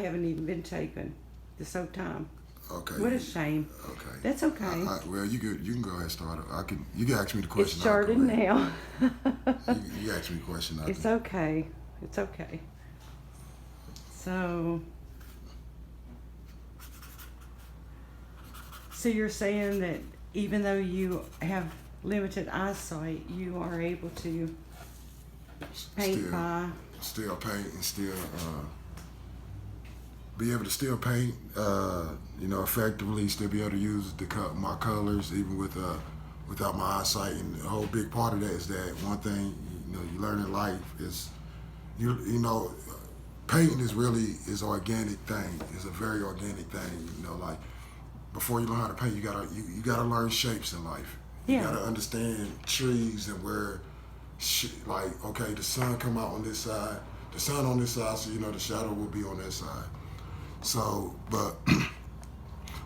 haven't even been taping this whole time. Okay. What a shame. Okay. That's okay. Well, you can go ahead and start. You can ask me the It's question. started now. You ask me the question. It's okay. It's okay. So you're saying that even though you have limited eyesight, you are able to paint by still paint and still be able to still paint, effectively. Still be able to use my colors even without my eyesight. And the whole big part of that is that one thing you learn in life is painting is organic thing. It's a very organic thing. Like before you learn how to paint, you gotta learn shapes in life. You gotta understand trees and where, okay, the sun come out on this side, the sun on this side, so the shadow will be on that side. So, but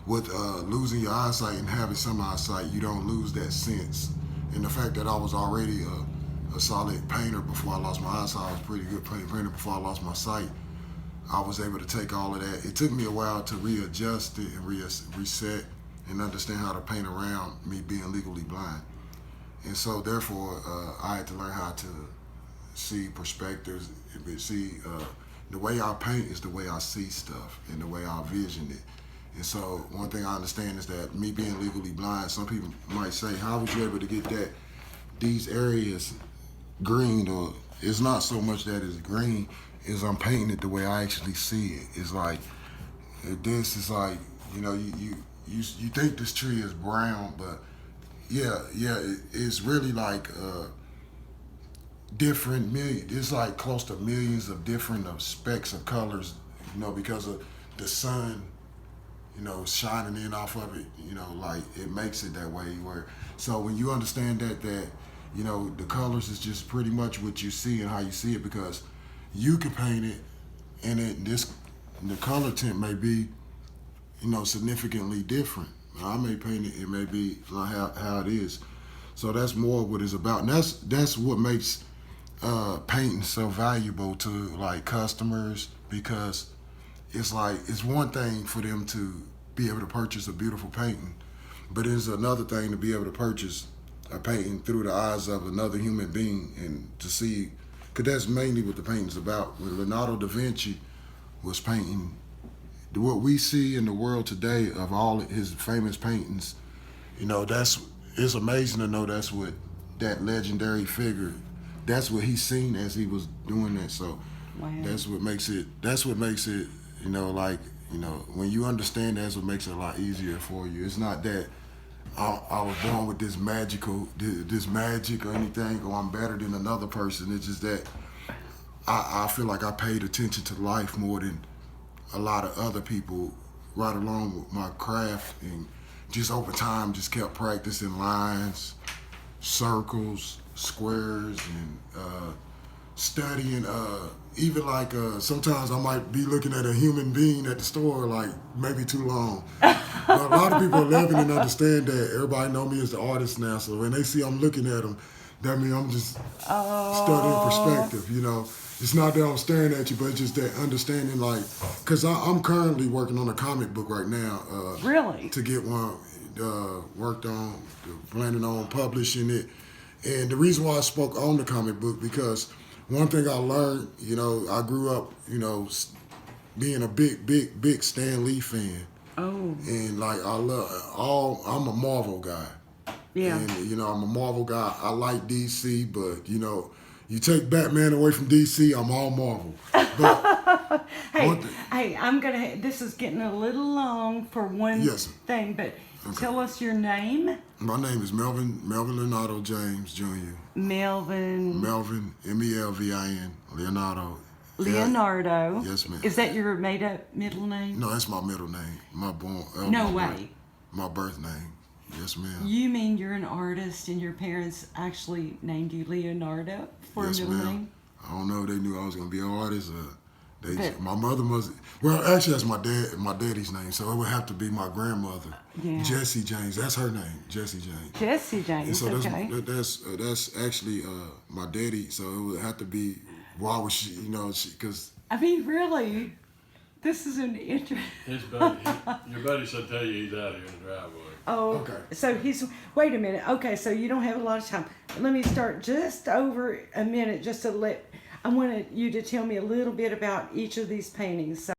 with losing your eyesight and having some eyesight, you don't lose that sense. And the fact that I was already a solid painter before I lost my eyesight, I was a pretty good painter before I lost my sight. I was able to take all of that. It took me a while to readjust it and reset and understand how to paint around me being legally blind. And so therefore, I had to learn how to see perspectives, the way I paint is the way I see stuff and the way I vision it. And so one thing I understand is that me being legally blind, some people might say, how was you able to get these areas green? Or it's not so much that it's green, is I'm painting it the way I actually see it. It's like, this is like, you think this tree is brown, but it's really like it's like close to millions of different specks of colors, because of the sun, shining in off of it, like it makes it that way. So when you understand that the colors is just pretty much what you see and how you see it, because you can paint it and the color tint may be, significantly different. I may paint it may be like how it is. So that's more what it's about. And that's what makes painting so valuable to like customers, because it's like, it's one thing for them to be able to purchase a beautiful painting, but it's another thing to be able to purchase a painting through the eyes of another human being and to see, because that's mainly what the painting's about. When Leonardo da Vinci was painting, what we see in the world today of all his famous paintings, it's amazing to know that's what that legendary figure, that's what he's seen as he was doing that. So wow. That's what makes it, when you understand, that's what makes it a lot easier for you. It's not that I was born with this magic or anything, or I'm better than another person. It's just that I feel like I paid attention to life more than a lot of other people, right along with my craft, and just over time just kept practicing lines, circles, squares, and studying. Even like sometimes I might be looking at a human being at the store like maybe too long. But a lot of people are loving and understand that everybody know me as the artist now. So when they see I'm looking at them, that means I'm just studying perspective. It's not that I'm staring at you, but it's just that understanding, like, because I'm currently working on a comic book right now. Really? To get one worked on, planning on publishing it. And the reason why I spoke on the comic book, because one thing I learned, I grew up, being a big Stan Lee fan. Oh. And like I'm a Marvel guy. Yeah. And I'm a Marvel guy. I like DC, but you take Batman away from DC, I'm all Marvel. But hey, this is getting a little long for one thing, but tell us your name. My name is Melvin Leonardo James Jr. Melvin, Melvin, Leonardo. Yes, ma'am. Is that your made-up middle name? No, that's my middle name. No way. My birth name. Yes, ma'am. You mean you're an artist and your parents actually named you Leonardo for a middle name? I don't know if they knew I was going to be an artist. My mother must. Well, actually, that's my daddy's name, so it would have to be my grandmother, Jessie James. That's her name, Jessie James. Jessie James. And so okay. That's actually my daddy. So it would have to be. Why was she? Because. I mean, really, This is an interesting. His buddy, your buddy said tell you he's out here in the driveway. Oh, Okay. So wait a minute. Okay, so you don't have a lot of time. Let me start just over a minute, just to I wanted you to tell me a little bit about each of these paintings. So